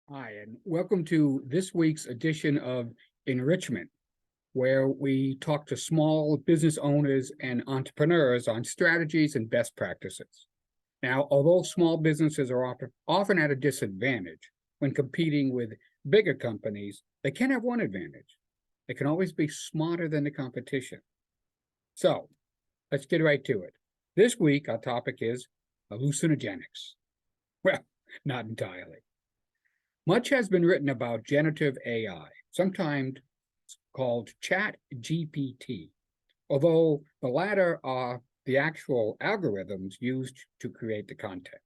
Hi, and welcome to this week's edition of Enrichment, where we talk to small business owners and entrepreneurs on strategies and best practices. Now, although small businesses are often at a disadvantage when competing with bigger companies, they can have one advantage. They can always be smarter than the competition. So, let's get right to it. This week, our topic is hallucinogenics. Well, not entirely. Much has been written about generative AI, sometimes called ChatGPT, although the latter are the actual algorithms used to create the content.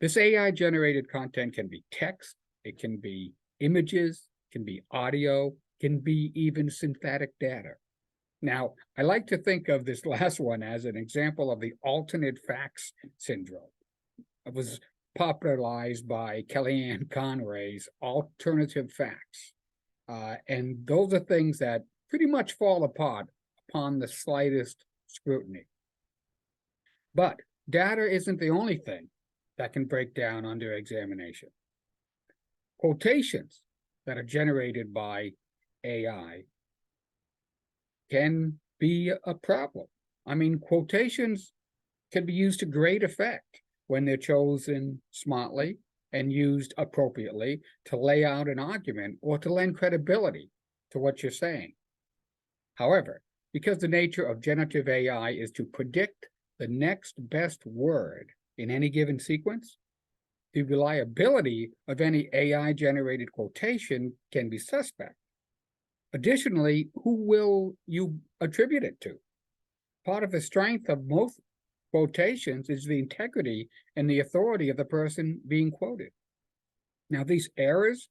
This AI-generated content can be text, it can be images, can be audio, can be even synthetic data. Now, I like to think of this last one as an example of the alternate facts syndrome. It was popularized by Kellyanne Conway's alternative facts. And those are things that pretty much fall apart upon the slightest scrutiny. But data isn't the only thing that can break down under examination. Quotations that are generated by AI can be a problem. I mean, quotations can be used to great effect when they're chosen smartly and used appropriately to lay out an argument or to lend credibility to what you're saying. However, because the nature of generative AI is to predict the next best word in any given sequence, the reliability of any AI-generated quotation can be suspect. Additionally, who will you attribute it to? Part of the strength of most quotations is the integrity and the authority of the person being quoted. Now, these errors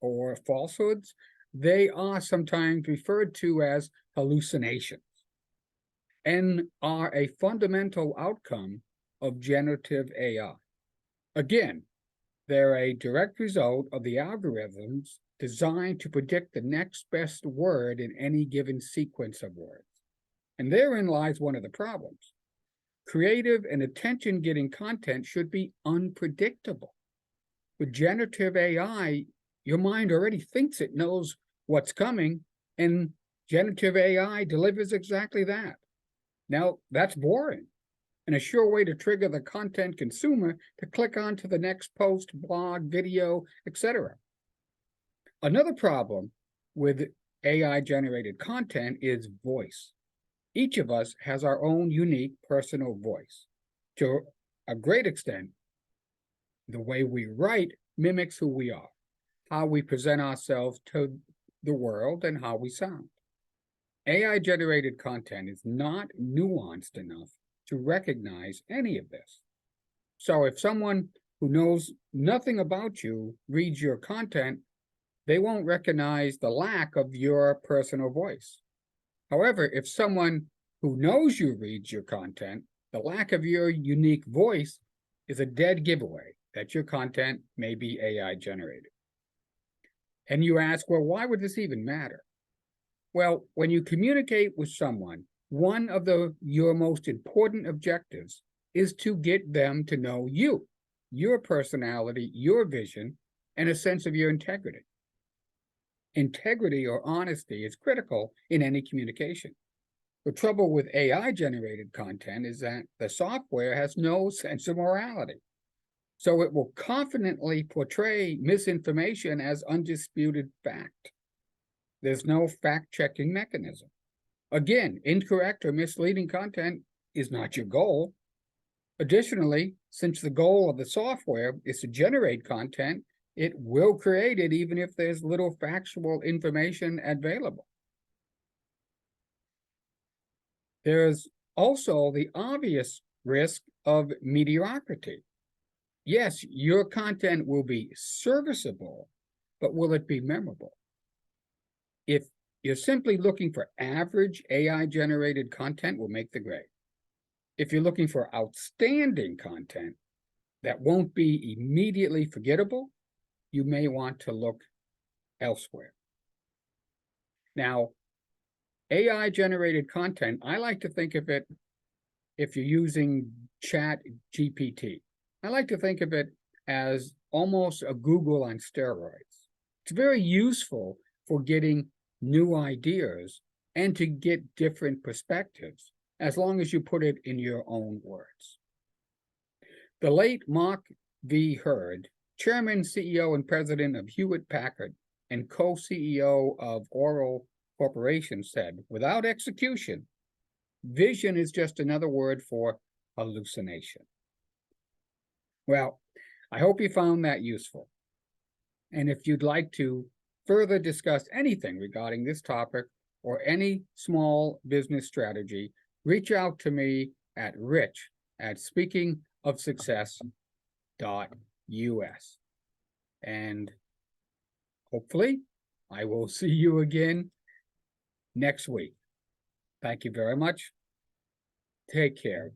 or falsehoods, they are sometimes referred to as hallucinations and are a fundamental outcome of generative AI. Again, they're a direct result of the algorithms designed to predict the next best word in any given sequence of words. And therein lies one of the problems. Creative and attention-getting content should be unpredictable. With generative AI, your mind already thinks it knows what's coming, and generative AI delivers exactly that. Now, that's boring, and a sure way to trigger the content consumer to click on to the next post, blog, video, etc. Another problem with AI-generated content is voice. Each of us has our own unique personal voice. To a great extent, the way we write mimics who we are, how we present ourselves to the world, and how we sound. AI-generated content is not nuanced enough to recognize any of this. So if someone who knows nothing about you reads your content, they won't recognize the lack of your personal voice. However, if someone who knows you reads your content, the lack of your unique voice is a dead giveaway that your content may be AI generated. And you ask, well, why would this even matter? Well, when you communicate with someone, one of your most important objectives is to get them to know you, your personality, your vision, and a sense of your integrity. Integrity or honesty is critical in any communication. The trouble with AI-generated content is that the software has no sense of morality. So it will confidently portray misinformation as undisputed fact. There's no fact-checking mechanism. Again, incorrect or misleading content is not your goal. Additionally, since the goal of the software is to generate content, it will create it even if there's little factual information available. There's also the obvious risk of mediocrity. Yes, your content will be serviceable, but will it be memorable? If you're simply looking for average AI-generated content, will make the grade. If you're looking for outstanding content that won't be immediately forgettable, you may want to look elsewhere. Now, AI-generated content, I like to think of it, if you're using ChatGPT, I like to think of it as almost a Google on steroids. It's very useful for getting new ideas and to get different perspectives, as long as you put it in your own words. The late Mark V. Hurd, chairman, CEO, and president of Hewlett-Packard and co-CEO of Oracle Corporation, said, "Without execution, vision is just another word for hallucination." Well, I hope you found that useful. And if you'd like to further discuss anything regarding this topic or any small business strategy, reach out to me at rich@speakingofsuccess.us. And hopefully, I will see you again next week. Thank you very much. Take care.